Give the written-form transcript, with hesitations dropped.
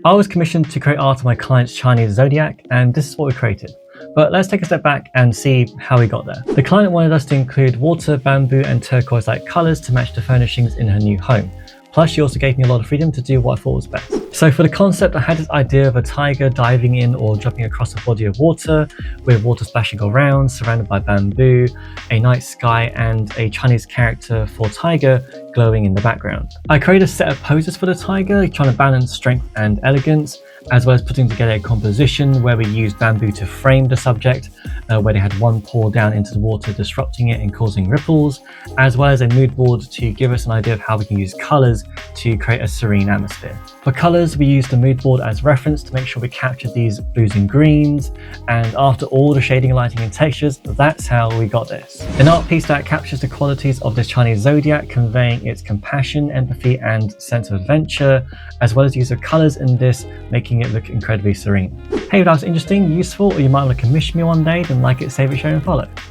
I was commissioned to create art of my client's Chinese Zodiac, and this is what we created. But let's take a step back and see how we got there. The client wanted us to include water, bamboo and turquoise-like colours to match the furnishings in her new home. Plus, she also gave me a lot of freedom to do what I thought was best. So for the concept, I had this idea of a tiger diving in or jumping across a body of water, with water splashing around, surrounded by bamboo, a night sky and a Chinese character for tiger glowing in the background. I created a set of poses for the tiger, trying to balance strength and elegance, as well as putting together a composition where we used bamboo to frame the subject, where they had one paw down into the water disrupting it and causing ripples, as well as a mood board to give us an idea of how we can use colours to create a serene atmosphere. For colours, we used the mood board as reference to make sure we captured these blues and greens, and after all the shading, lighting and textures, that's how we got this. An art piece that captures the qualities of this Chinese Zodiac, conveying its compassion, empathy and sense of adventure, as well as use of colours in this, making it look incredibly serene. Hey, if that was interesting, useful, or you might want to commission me one day, then like it, save it, share and follow.